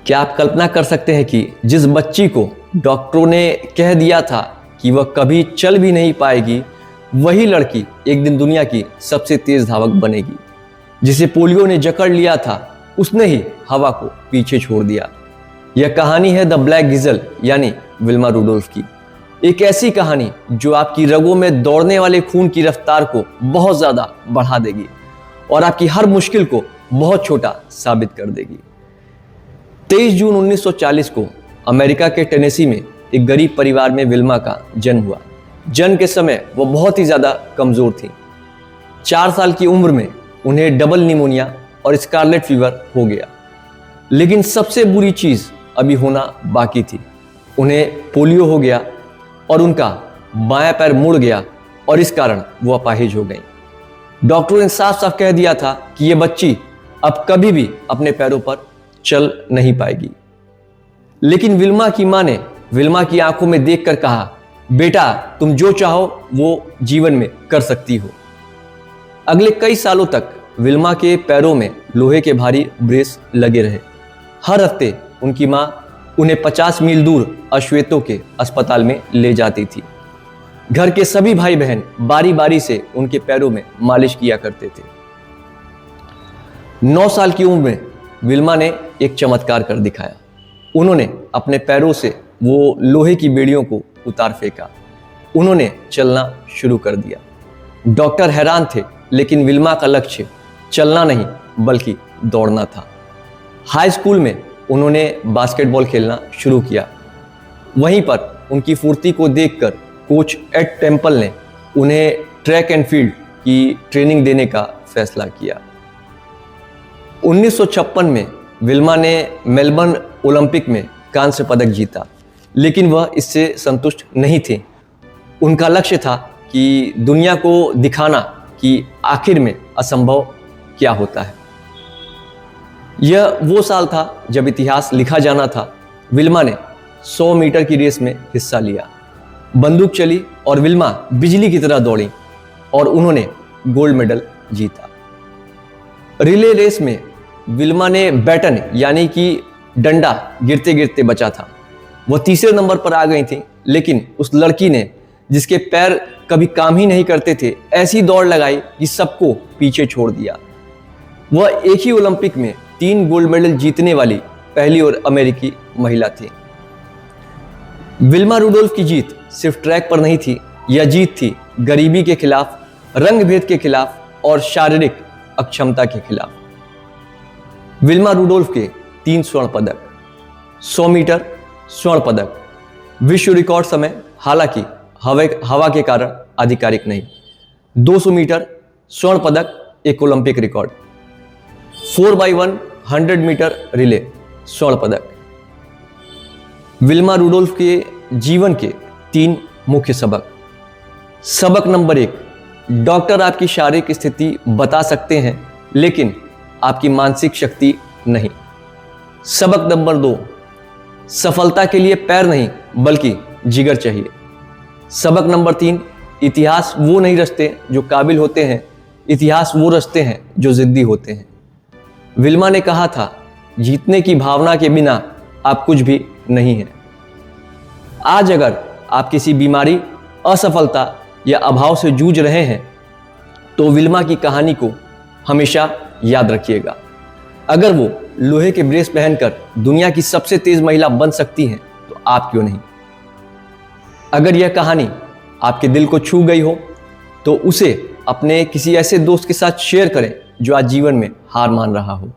क्या आप कल्पना कर सकते हैं कि जिस बच्ची को डॉक्टरों ने कह दिया था कि वह कभी चल भी नहीं पाएगी, वही लड़की एक दिन दुनिया की सबसे तेज धावक बनेगी। जिसे पोलियो ने जकड़ लिया था, उसने ही हवा को पीछे छोड़ दिया। यह कहानी है द ब्लैक गिज़ल यानी विल्मा रुडोल्फ की। एक ऐसी कहानी जो आपकी रगों में दौड़ने वाले खून की रफ्तार को बहुत ज़्यादा बढ़ा देगी और आपकी हर मुश्किल को बहुत छोटा साबित कर देगी। 23 जून 1940 को अमेरिका के टेनेसी में एक गरीब परिवार में विल्मा का जन्म हुआ। जन्म के समय वो बहुत ही ज़्यादा कमज़ोर थी। 4 साल की उम्र में उन्हें डबल निमोनिया और स्कारलेट फीवर हो गया। लेकिन सबसे बुरी चीज़ अभी होना बाकी थी। उन्हें पोलियो हो गया और उनका बायां पैर मुड़ गया और इस कारण वो अपाहिज हो गई। डॉक्टरों ने साफ साफ कह दिया था कि ये बच्ची अब कभी भी अपने पैरों पर चल नहीं पाएगी। लेकिन विल्मा की मां ने विल्मा की आंखों में देखकर कहा, बेटा तुम जो चाहो वो जीवन में कर सकती हो। अगले कई सालों तक विल्मा के पैरों में लोहे के भारी ब्रेस लगे रहे। हर हफ्ते उनकी मां उन्हें 50 मील दूर अश्वेतों के अस्पताल में ले जाती थी। घर के सभी भाई बहन बारी बारी से उनके पैरों में मालिश किया करते थे। 9 साल की उम्र में विल्मा ने एक चमत्कार कर दिखाया। उन्होंने अपने पैरों से वो लोहे की बेड़ियों को उतार फेंका। उन्होंने चलना शुरू कर दिया। डॉक्टर हैरान थे, लेकिन विल्मा का लक्ष्य चलना नहीं बल्कि दौड़ना था। हाई स्कूल में उन्होंने बास्केटबॉल खेलना शुरू किया। वहीं पर उनकी फुर्ती को देखकर कोच एड टेम्पल ने उन्हें ट्रैक एंड फील्ड की ट्रेनिंग देने का फैसला किया। 1956 में विल्मा ने मेलबर्न ओलंपिक में कांस्य पदक जीता, लेकिन वह इससे संतुष्ट नहीं थे। उनका लक्ष्य था कि दुनिया को दिखाना कि आखिर में असंभव क्या होता है। यह वो साल था जब इतिहास लिखा जाना था। विल्मा ने 100 मीटर की रेस में हिस्सा लिया। बंदूक चली और विल्मा बिजली की तरह दौड़ी और उन्होंने गोल्ड मेडल जीता। रिले रेस में विल्मा ने बैटन यानी कि डंडा गिरते गिरते बचा था। वह तीसरे नंबर पर आ गई थी, लेकिन उस लड़की ने, जिसके पैर कभी काम ही नहीं करते थे, ऐसी दौड़ लगाई कि सबको पीछे छोड़ दिया। वह एक ही ओलंपिक में 3 गोल्ड मेडल जीतने वाली पहली और अमेरिकी महिला थी। विल्मा रुडोल्फ की जीत सिर्फ ट्रैक पर नहीं थी, यह जीत थी गरीबी के खिलाफ, रंग भेद के खिलाफ और शारीरिक अक्षमता के खिलाफ। विल्मा रुडोल्फ के 3 स्वर्ण पदक, 100 मीटर स्वर्ण पदक, विश्व रिकॉर्ड समय, हालांकि हवा के कारण आधिकारिक नहीं, 200 मीटर स्वर्ण पदक, एक Olympic record, 4x1 100 metre relay स्वर्ण पदक। विल्मा रुडोल्फ के जीवन के 3 मुख्य सबक। सबक नंबर 1, डॉक्टर आपकी शारीरिक स्थिति बता सकते हैं, लेकिन आपकी मानसिक शक्ति नहीं। सबक नंबर 2, सफलता के लिए पैर नहीं बल्कि जिगर चाहिए। सबक नंबर 3, इतिहास वो नहीं रचते जो काबिल होते हैं, इतिहास वो रचते हैं जो जिद्दी होते हैं। विल्मा ने कहा था, जीतने की भावना के बिना आप कुछ भी नहीं हैं। आज अगर आप किसी बीमारी, असफलता या अभाव से जूझ रहे हैं, तो विल्मा की कहानी को हमेशा याद रखिएगा। अगर वो लोहे के ब्रेस पहनकर दुनिया की सबसे तेज महिला बन सकती हैं, तो आप क्यों नहीं। अगर यह कहानी आपके दिल को छू गई हो, तो उसे अपने किसी ऐसे दोस्त के साथ शेयर करें जो आज जीवन में हार मान रहा हो।